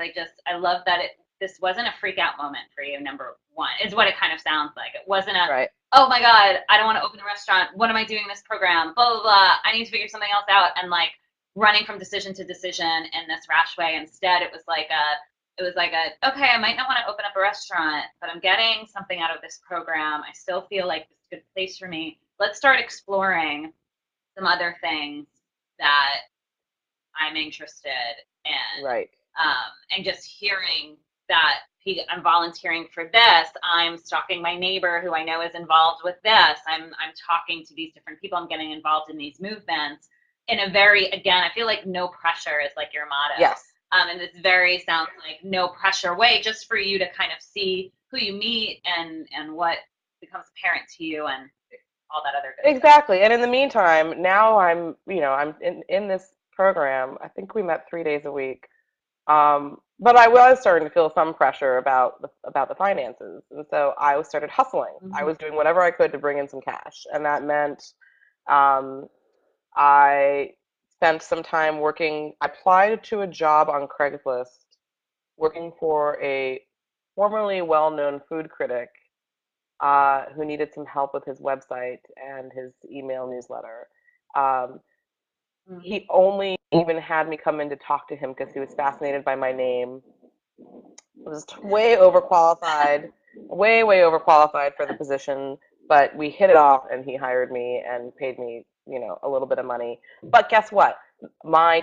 S1: I love that this wasn't a freak out moment for you. Number one is what it kind of sounds like. It wasn't a,
S2: right,
S1: oh my god, I don't want to open a restaurant. What am I doing in this program? Blah blah blah. I need to figure something else out, and like running from decision to decision in this rash way. Instead, it was like a okay, I might not want to open up a restaurant, but I'm getting something out of this program. I still feel like this is a good place for me. Let's start exploring some other things that I'm interested in.
S2: right,
S1: And just hearing that I'm volunteering for this, I'm stalking my neighbor who I know is involved with this. I'm talking to these different people. I'm getting involved in these movements in a very, again, I feel like no pressure is like your motto.
S2: yes,
S1: And this very sounds like no pressure way, just for you to kind of see who you meet and what becomes apparent to you and all that other good stuff.
S2: exactly. And in the meantime, now I'm in this program. I think we met 3 days a week. But I was starting to feel some pressure about the finances, and so I started hustling. I
S1: Mm-hmm.
S2: was doing whatever I could to bring in some cash, and that meant um, I spent some time working. I applied to a job on Craigslist, working for a formerly well-known food critic who needed some help with his website and his email newsletter. Um,
S1: Mm-hmm.
S2: he only even had me come in to talk to him because he was fascinated by my name. Was way overqualified, way overqualified for the position, but we hit it off and he hired me and paid me, a little bit of money. But guess what? My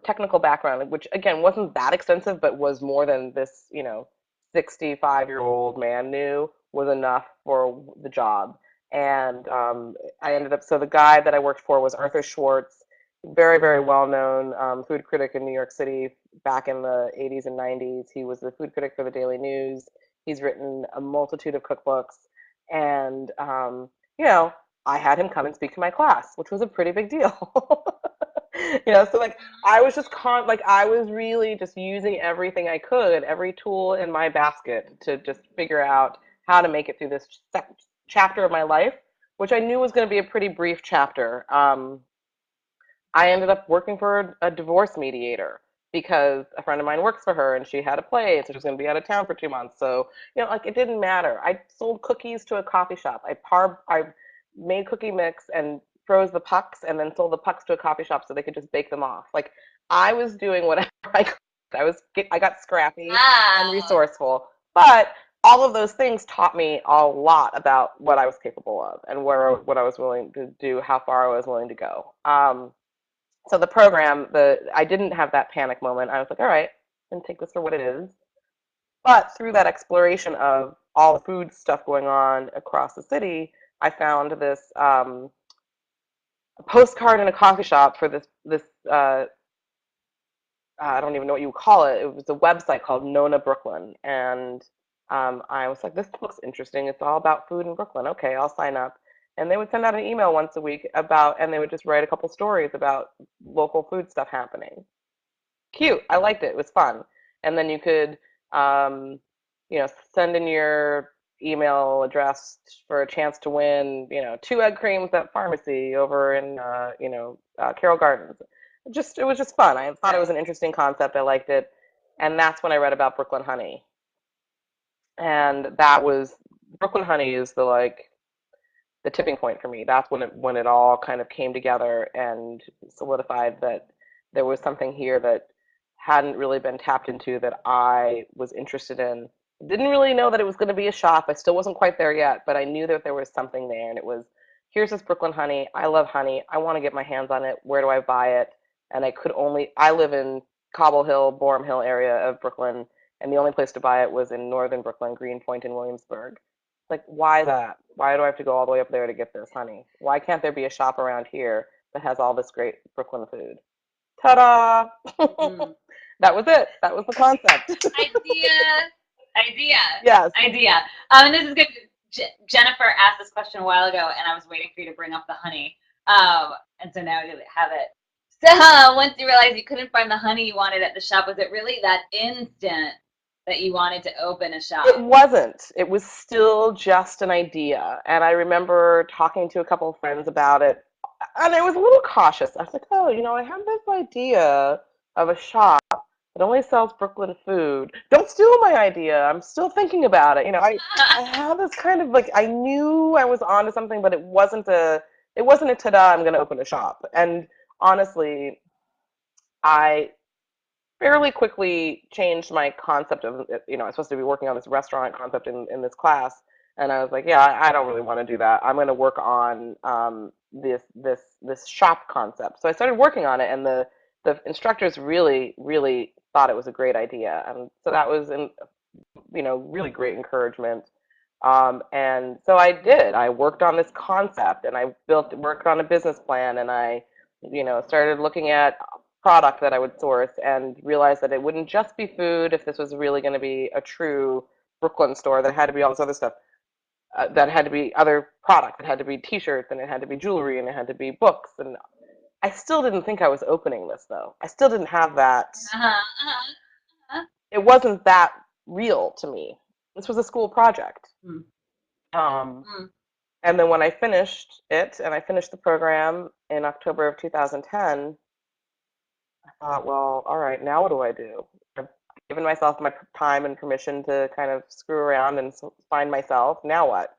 S2: technical background, which again wasn't that extensive, but was more than this, 65-year-old man knew, was enough for the job. And I ended up, so the guy that I worked for was Arthur Schwartz, very, very well known food critic in New York City back in the 80s and 90s. He was the food critic for the Daily News. He's written a multitude of cookbooks. And, you know, I had him come and speak to my class, which was a pretty big deal. So like I was really just using everything I could, every tool in my basket to just figure out how to make it through this chapter of my life, which I knew was going to be a pretty brief chapter. I ended up working for a divorce mediator because a friend of mine works for her and she had a place. She was going to be out of town for 2 months. So, like it didn't matter. I sold cookies to a coffee shop. I made cookie mix and froze the pucks and then sold the pucks to a coffee shop so they could just bake them off. Like I was doing whatever I could. I got scrappy and
S1: Wow.
S2: resourceful. But all of those things taught me a lot about what I was capable of and what I was willing to do, how far I was willing to go. So the program, I didn't have that panic moment. I was like, all right, and take this for what it is. But through that exploration of all the food stuff going on across the city, I found this postcard in a coffee shop for this I don't even know what you would call it. It was a website called Nona Brooklyn, and I was like, this looks interesting. It's all about food in Brooklyn. Okay, I'll sign up. And they would send out an email once a week and they would just write a couple stories about local food stuff happening. Cute. I liked it. It was fun. And then you could, um, send in your email address for a chance to win, two egg creams at pharmacy over in, Carroll Gardens. It was just fun. I thought it was
S1: Right.
S2: an interesting concept. I liked it. And that's when I read about Brooklyn Honey. And that was, Brooklyn Honey is the tipping point for me. That's when it all kind of came together and solidified that there was something here that hadn't really been tapped into that I was interested in. Didn't really know that it was going to be a shop. I still wasn't quite there yet, but I knew that there was something there, and it was here's this Brooklyn honey. I love honey. I want to get my hands on it. Where do I buy it? And I live in Cobble Hill, Boerum Hill area of Brooklyn, and the only place to buy it was in northern Brooklyn, Greenpoint and Williamsburg. Like, why that? Why do I have to go all the way up there to get this, honey? Why can't there be a shop around here that has all this great Brooklyn food? Ta-da!
S1: Mm.
S2: That was it. That was the concept.
S1: Idea, idea,
S2: Yes.
S1: idea. And this is good. Jennifer asked this question a while ago, and I was waiting for you to bring up the honey. And so now I have it. So once you realized you couldn't find the honey you wanted at the shop, was it really that instant that you wanted to open a
S2: It
S1: shop?
S2: wasn't. It was still just an idea. And I remember talking to a couple of friends about it, and I was a little cautious. I was like, oh, I have this idea of a shop that only sells Brooklyn food. Don't steal my idea. I'm still thinking about it. I had this kind of like I knew I was onto something, but it wasn't a ta-da, I'm gonna open a shop. And honestly, I fairly quickly changed my concept of, I was supposed to be working on this restaurant concept in this class, and I was like, yeah, I don't really want to do that. I'm going to work on this shop concept. So I started working on it, and the instructors really really thought it was a great idea, and so that was really great encouragement. And so I did. I worked on this concept, and I worked on a business plan, and I, started looking at product that I would source, and realized that it wouldn't just be food if this was really going to be a true Brooklyn store. That had to be all this other stuff. That had to be other product. It had to be T-shirts, and it had to be jewelry, and it had to be books. And I still didn't think I was opening this, though. I still didn't have that.
S1: Uh-huh, uh-huh, uh-huh.
S2: It wasn't that real to me. This was a school project.
S1: Mm,
S2: Um,
S1: mm.
S2: and then when I finished it, and I finished the program in October of 2010, I thought, well, all right, now what do I do? I've given myself my time and permission to kind of screw around and find myself. Now what?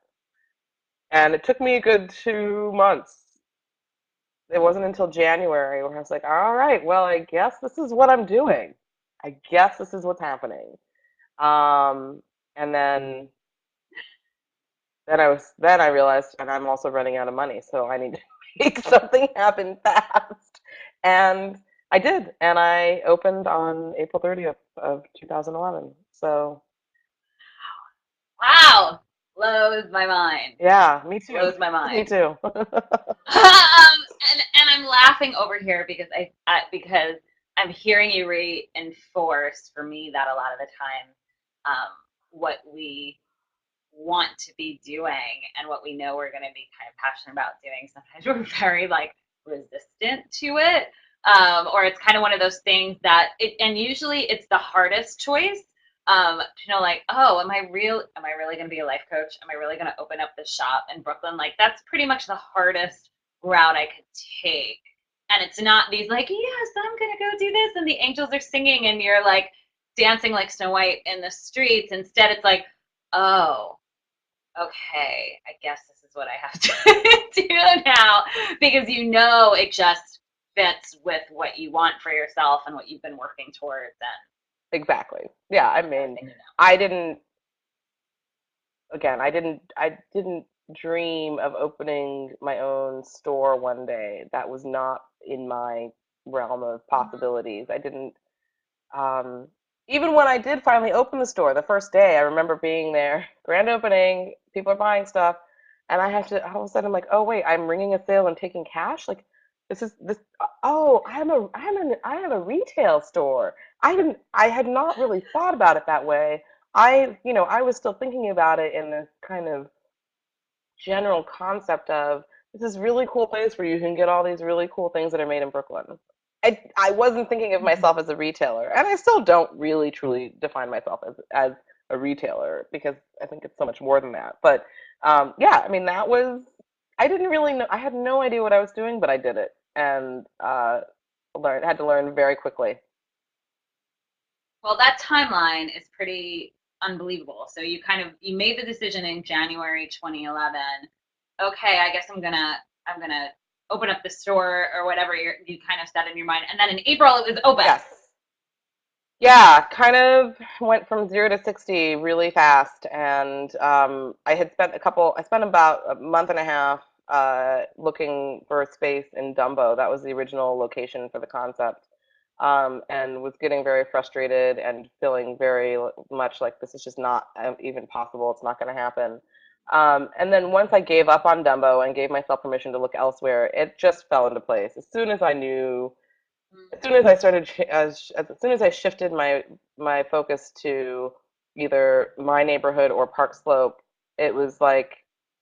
S2: And it took me a good 2 months. It wasn't until January where I was like, all right, well, I guess this is what I'm doing. I guess this is what's happening. Um, and then I realized, and I'm also running out of money, so I need to make something happen fast. And I did, and I opened on April 30th of 2011. So
S1: Wow, blows my mind.
S2: yeah, me too.
S1: Blows my
S2: Me
S1: mind.
S2: too.
S1: And I'm laughing over here because because I'm hearing you reinforce for me that a lot of the time, what we want to be doing and what we know we're going to be kind of passionate about doing, sometimes we're very like resistant to it, or it's kind of one of those things that and usually it's the hardest choice, to know like, oh, am I really going to be a life coach? Am I really going to open up this shop in Brooklyn? Like that's pretty much the hardest route I could take. And it's not these like, yes, I'm going to go do this and the angels are singing and you're like dancing like Snow White in the streets. Instead it's like, oh, okay, I guess this is what I have to do now, because it just fits with what you want for yourself and what you've been working towards
S2: Exactly. Yeah, I
S1: and
S2: mean,
S1: everything
S2: I didn't, again, I didn't dream of opening my own store one day. That was not in my realm of possibilities. I didn't. Um, Even when I did finally open the store the first day, I remember being there, grand opening, people are buying stuff, and I have to all of a sudden I'm like, oh wait, I'm ringing a sale and taking cash. Like this. Oh, I have a retail store. I had not really thought about it that way. I was still thinking about it in this kind of general concept of this is really cool place where you can get all these really cool things that are made in Brooklyn. I wasn't thinking of
S1: now.
S2: myself as a retailer, and I still don't really truly define myself as a retailer because I think it's so much more than that. But yeah, I mean I didn't really know. I had no idea what I was doing, but I did it, and had to learn very quickly.
S1: Well, that timeline is pretty unbelievable. So you made the decision in January 2011. Okay, I guess I'm gonna open up the store or whatever you kind of set in your mind, and then in April it was open.
S2: Yes. Yeah, kind of went from 0 to 60 really fast, and I spent about a month and a half looking for a space in Dumbo. That was the original location for the concept. and was getting very frustrated and feeling very much like this is just not even possible. It's not going to happen. And then once I gave up on Dumbo and gave myself permission to look elsewhere, it just fell into place. As soon as I knew, as soon as I started, as soon as I shifted my focus to either my neighborhood or Park Slope, it was like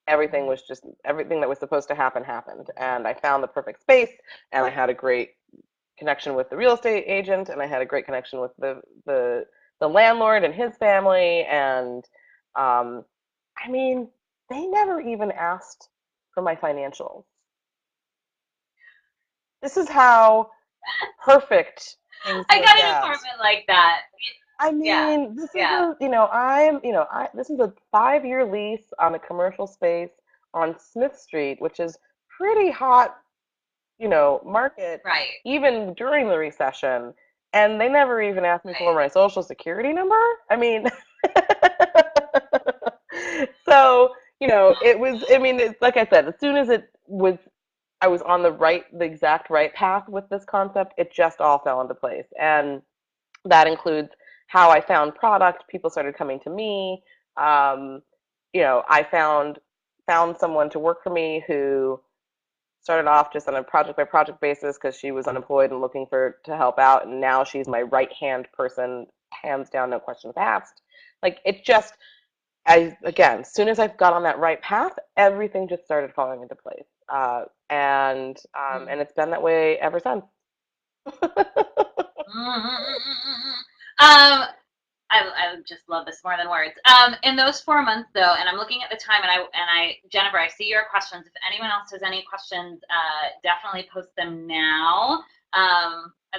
S2: everything that was supposed to happen happened, and I found the perfect space, and I had a great connection with the real estate agent, and I had a great connection with the landlord and his family, and um, I mean, they never even asked for my financials. This is how perfect things
S1: I
S2: can
S1: got an
S2: get.
S1: apartment like that.
S2: I
S1: Yeah,
S2: mean, this is
S1: yeah,
S2: a, you know, I'm, you know, this is a 5-year lease on a commercial space on Smith Street, which is pretty hot, market
S1: right.
S2: even during the recession. And they never even asked me for
S1: Right.
S2: my social security number. I mean, so, it was, I mean, it's like I said, as soon as I was on the exact right path with this concept, it just all fell into place. And that includes how I found product. People started coming to me. Um, I found someone to work for me who started off just on a project by project basis because she was unemployed and looking for to help out, and now she's my right hand person, hands down, no questions asked. Like it just, I again, as soon as I got on that right path, everything just started falling into place, and it's been that way ever since.
S1: Um, I just love this more than words. In those 4 months though, and I'm looking at the time, and I Jennifer, I see your questions. If anyone else has any questions, definitely post them now.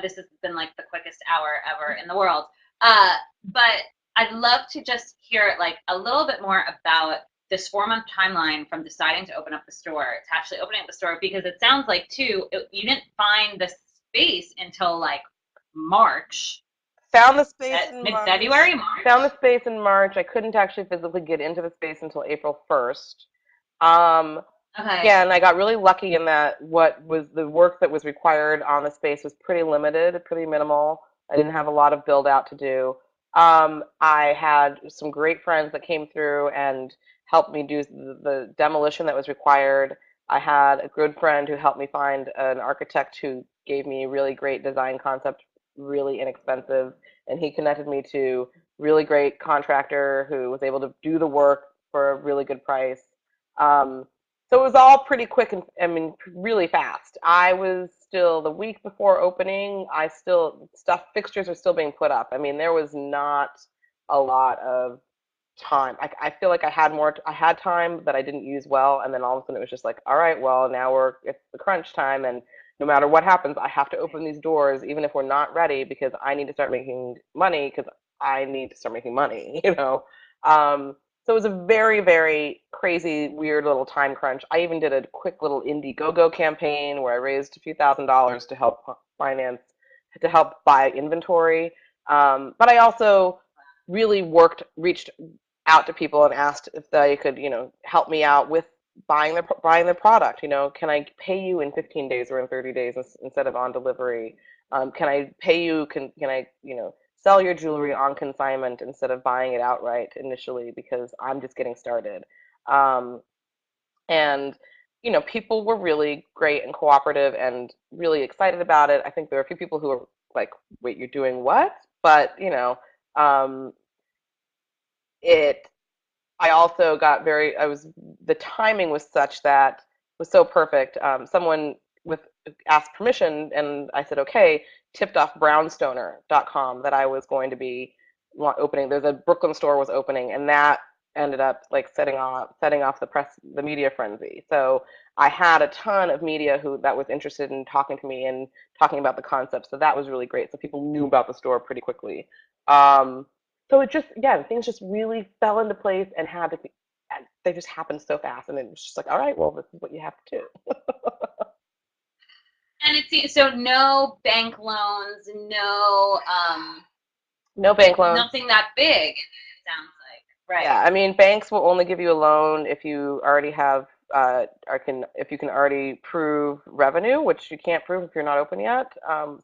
S1: This has been like the quickest hour ever in the world. But I'd love to just hear like a little bit more about this 4 month timeline from deciding to open up the store to actually opening up the store, because it sounds like too you didn't find the space until like March,
S2: Found the space in
S1: mid
S2: March.
S1: February,
S2: Found the
S1: March.
S2: space in March. I couldn't actually physically get into the space until April 1st. Um,
S1: Okay.
S2: Again, I got really lucky in that what was the work that was required on the space was pretty limited, pretty minimal. I didn't have a lot of build out to do. I had some great friends that came through and helped me do the demolition that was required. I had a good friend who helped me find an architect who gave me a really great design concept, really inexpensive, and he connected me to a really great contractor who was able to do the work for a really good price. Um, so it was all pretty quick and I mean really fast. I was still the week before opening. I still stuff fixtures are still being put up. I mean there was not a lot of time. I feel like I had time that I didn't use well, and then all of a sudden it was just like, all right, well now it's the crunch time, and no matter what happens, I have to open these doors even if we're not ready because I need to start making money because I need to start making money, you know. So it was a very, very crazy, weird little time crunch. I even did a quick little Indiegogo campaign where I raised a few $1,000s to help finance, to help buy inventory. But I also really reached out to people and asked if they could, help me out with buying their product. Can I pay you in 15 days or in 30 days instead of on delivery? Can I pay you? Can I, sell your jewelry on consignment instead of buying it outright initially because I'm just getting started. Um, and people were really great and cooperative and really excited about it. I think there were a few people who were like, "Wait, you're doing what?" But um, it I also got the timing was such that was so perfect. Someone with asked permission, and I said, okay, tipped off brownstoner.com that I was going to be opening. There's a Brooklyn store was opening, and that ended up like setting off the media frenzy. So I had a ton of media who that was interested in talking to me and talking about the concept. So that was really great. So people knew about the store pretty quickly. Um, so it just, again, things just really fell into place and they just happened so fast. And it was just like, all right, well, this is what you have to do.
S1: And it seems so. No bank loans, no,
S2: No bank loans.
S1: nothing that big. It sounds like
S2: Yeah,
S1: right.
S2: I mean, banks will only give you a loan if you already have, if you can already prove revenue, which you can't prove if you're not open yet.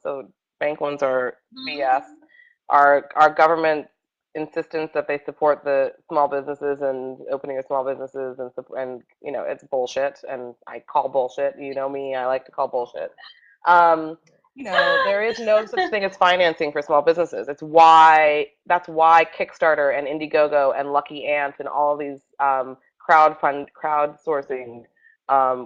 S2: So Bank loans are BS.
S1: Mhm.
S2: Our government insistence that they support the small businesses and opening of small businesses and it's bullshit, and I call bullshit. You know me, I like to call bullshit. Um, there is no such thing as financing for small businesses. That's why Kickstarter and Indiegogo and Lucky Ant and all these crowdsourcing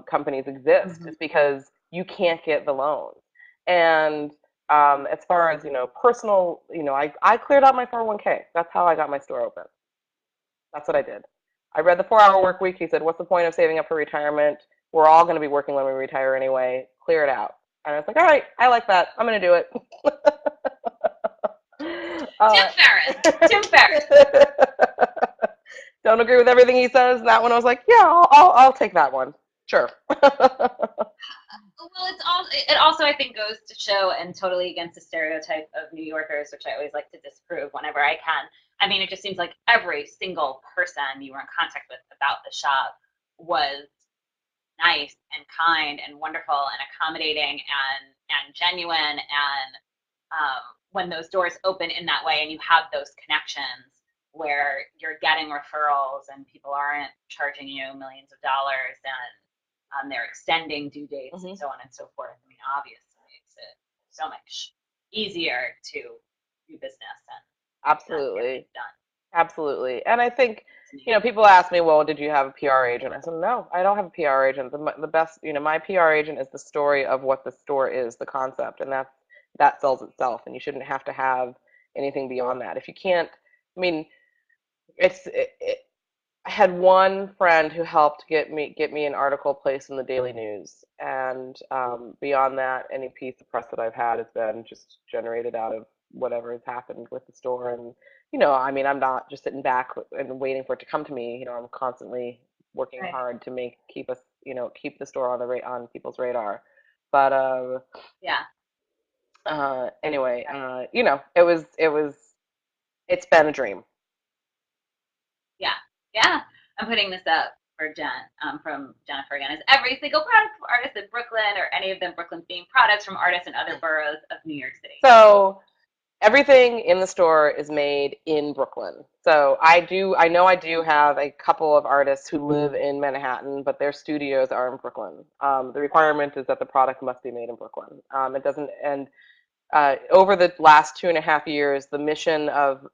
S2: companies exist.
S1: Mhm.
S2: It's because you can't get the loans. And as far as personal, I cleared out my 401k. That's how I got my store open. That's what I did. I read the 4 Hour Work Week. He said, "What's the point of saving up for retirement? We're all going to be working when we retire anyway. Clear it out." And I was like, "All right, I like that. I'm going to do it."
S1: Tim
S2: uh,
S1: Ferriss. Tim Ferriss.
S2: don't agree with everything he says. That one I was like, "Yeah, I'll take that one. Sure."
S1: Well, it also I think goes to show, and totally against the stereotype of New Yorkers, which I always like to disprove whenever I can. I mean, it just seems like every single person you were in contact with about the shop was nice and kind and wonderful and accommodating and genuine. And when those doors open in that way, and you have those connections where you're getting referrals and people aren't charging you millions of dollars, and they're extending due dates and
S2: Hmm.
S1: so on and so forth. I mean, obviously, it makes it so much easier to do business and get
S2: Absolutely.
S1: things done.
S2: Absolutely. And I think,
S1: To me.
S2: people ask me, well, did you have a PR agent? I said, no, I don't have a PR agent. The best, my PR agent is the story of what the store is, the concept, and that sells itself. And you shouldn't have to have anything beyond that. If you can't, I mean, I had one friend who helped get me an article placed in the Daily News, and beyond that, any piece of press that I've had has been just generated out of whatever has happened with the store. And I mean, I'm not just sitting back and waiting for it to come to me. I'm constantly working
S1: Right.
S2: hard to keep the store on people's radar. But
S1: Yeah.
S2: anyway,
S1: Right.
S2: it's been a dream.
S1: Yeah. Yeah. I'm putting this up for Jen, from Jennifer again. Is every single product from artists in Brooklyn, or any of them Brooklyn themed products from artists in other boroughs of New York City?
S2: So everything in the store is made in Brooklyn. So I do have a couple of artists who live in Manhattan, but their studios are in Brooklyn. The requirement is that the product must be made in Brooklyn. It doesn't, and over the last 2.5 years, the mission of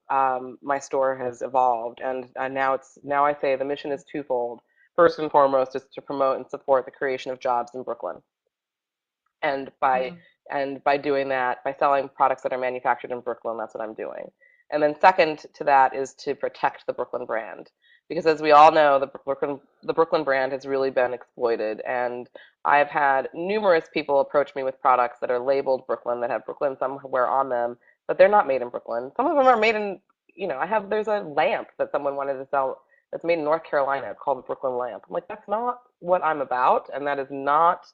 S2: my store has evolved, and now I say the mission is twofold. First and foremost is to promote and support the creation of jobs in Brooklyn, and by
S1: Mm.
S2: doing that, by selling products that are manufactured in Brooklyn, that's what I'm doing. And then second to that is to protect the Brooklyn brand, because as we all know, the Brooklyn brand has really been exploited, and I've had numerous people approach me with products that are labeled Brooklyn, that have Brooklyn somewhere on them, but they're not made in Brooklyn. Some of them are made in, there's a lamp that someone wanted to sell that's made in North Carolina called the Brooklyn lamp. I'm like, that's not what I'm about, and that is not,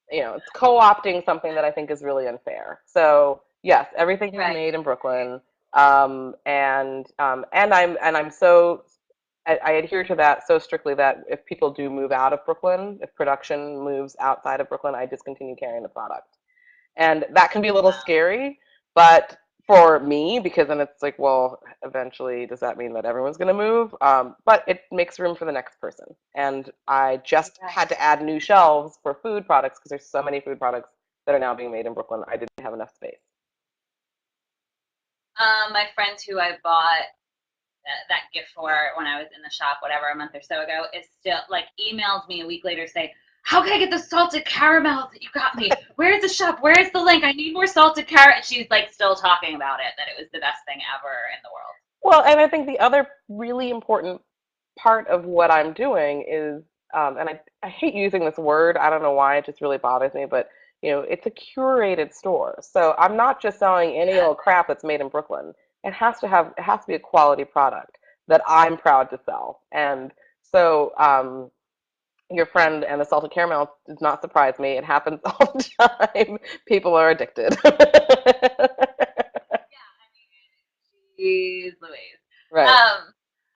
S2: it's co-opting something that I think is really unfair. So yes, everything is
S1: Right.
S2: made in Brooklyn, and I'm so I adhere to that so strictly that if people do move out of Brooklyn, if production moves outside of Brooklyn, I discontinue carrying the product. And that can be a little
S1: Wow.
S2: scary, but for me, because then it's like, well, eventually, does that mean that everyone's going to move? But it makes room for the next person. And I just
S1: Right.
S2: had to add new shelves for food products because there's so many food products that are now being made in Brooklyn. I didn't have enough space.
S1: My friend who I bought that gift for when I was in the shop, whatever, a month or so ago, is still like emailed me a week later saying, "How can I get the salted caramels that you got me? Where's the shop? Where's the link? I need more salted caramel." She's like still talking about it, that it was the best thing ever in the world.
S2: Well, and I think the other really important part of what I'm doing is, and I hate using this word. I don't know why, it just really bothers me, but it's a curated store. So I'm not just selling any
S1: Yeah.
S2: old crap that's made in Brooklyn. It has to be a quality product that I'm proud to sell. And so your friend and the salted caramel does not surprise me. It happens all the time. People are addicted.
S1: Yeah, I mean, jeez Louise.
S2: Right.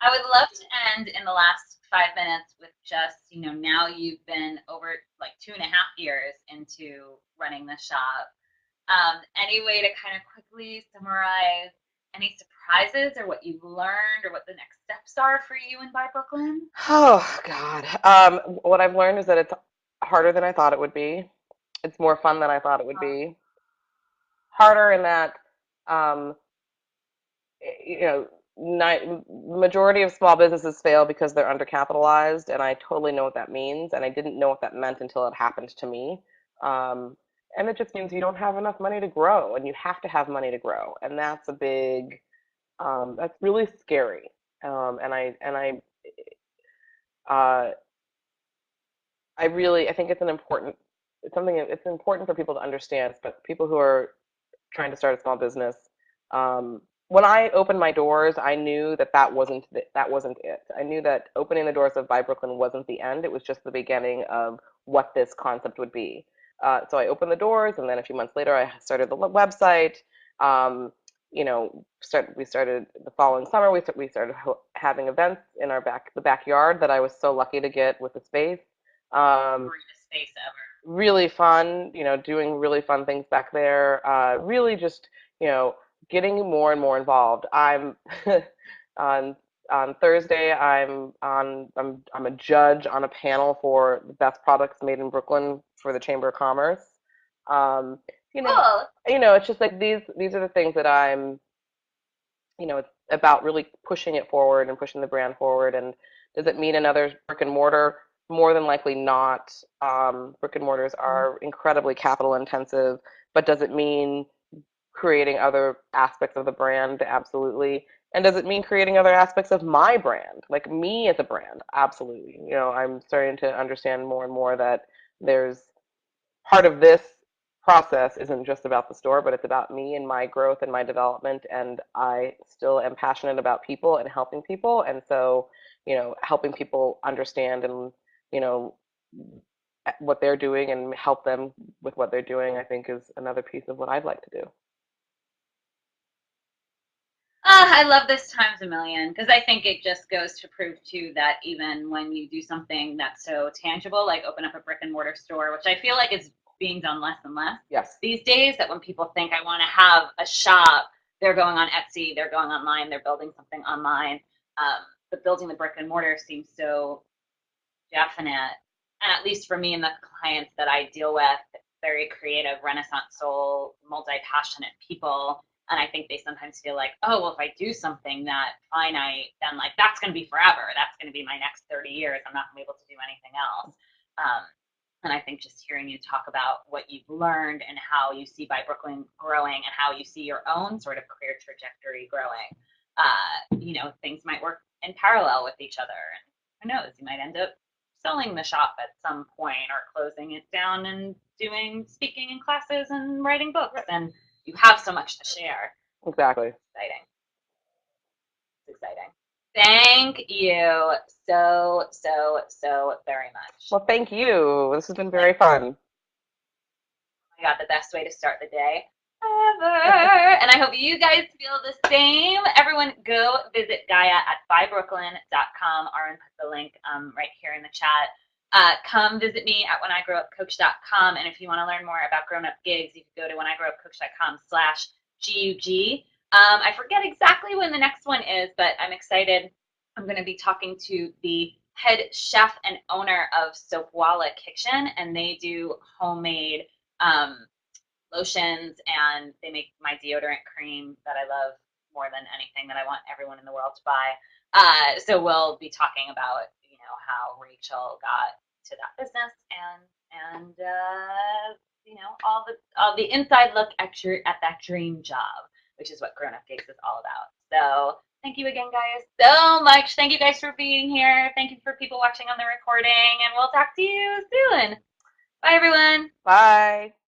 S1: I would love to end in the last 5 minutes with just, now you've been over like 2.5 years into running the shop. Any way to kind of quickly summarize any surprises or what you've learned or what the next steps are for you in By Brooklyn?
S2: Oh God. What I've learned is that it's harder than I thought it would be. It's more fun than I thought it would be. Harder in that, um, you know, majority of small businesses fail because they're undercapitalized, and I totally know what that means. And I didn't know what that meant until it happened to me. Um, and it just means you don't have enough money to grow, and you have to have money to grow, and that's a big, that's really scary. Uh, I really, I think it's an important, it's something, it's important for people to understand, but people who are trying to start a small business. When I opened my doors, I knew that that wasn't it. I knew that opening the doors of By Brooklyn wasn't the end. It was just the beginning of what this concept would be. So I opened the doors, and then a few months later, I started the website. Um, we started the following summer. We started having events in the backyard that I was so lucky to get with the space. Um,
S1: Greatest space ever.
S2: Really fun, doing really fun things back there. Really just, you know, getting more and more involved. I'm on on Thursday. I'm a judge on a panel for the best products made in Brooklyn for the Chamber of Commerce. Um, you know,
S1: Cool.
S2: it's just like these are the things that it's about really pushing it forward and pushing the brand forward. And does it mean another brick and mortar? More than likely not. Brick and mortars are incredibly capital intensive, but does it mean creating other aspects of the brand? Absolutely. And does it mean creating other aspects of my brand, like me as a brand? Absolutely. I'm starting to understand more and more that there's part of this process isn't just about the store, but it's about me and my growth and my development. And I still am passionate about people and helping people. And so, helping people understand and, you know, what they're doing and help them with what they're doing, I think is another piece of what I'd like to do.
S1: I love this times a million because I think it just goes to prove too that even when you do something that's so tangible, like open up a brick and mortar store, which I feel like is being done less and less
S2: Yes,
S1: these days, that when people think I want to have a shop, they're going on Etsy, they're going online, they're building something online. But building the brick and mortar seems so definite. And at least for me and the clients that I deal with, very creative, Renaissance soul, multi passionate people. And I think they sometimes feel like, oh, well, if I do something that finite, then like that's going to be forever. That's going to be my next 30 years. I'm not going to be able to do anything else. Um, and I think just hearing you talk about what you've learned and how you see By Brooklyn growing and how you see your own sort of career trajectory growing, things might work in parallel with each other. And who knows, you might end up selling the shop at some point or closing it down and doing speaking in classes and writing books. And you have so much to share.
S2: exactly.
S1: Exciting. It's exciting. Thank you so, so, so very much.
S2: Well, thank you. This has been very fun.
S1: I got the best way to start the day ever. And I hope you guys feel the same. Everyone go visit Gaia at bybrooklyn.com. Aaron put the link right here in the chat. Come visit me at whenigrowupcoach.com. And if you want to learn more about grown up gigs, you can go to whenigrowupcoach.com/GUG. I forget exactly when the next one is, but I'm excited. I'm going to be talking to the head chef and owner of Soapwalla Kitchen, and they do homemade um, lotions, and they make my deodorant cream that I love more than anything, that I want everyone in the world to buy. So we'll be talking about how Rachel got to that business and all the inside look at that dream job, which is what Grown Up Gigs is all about. So thank you again, guys, so much. Thank you guys for being here. Thank you for people watching on the recording, and we'll talk to you soon. Bye, everyone.
S2: Bye.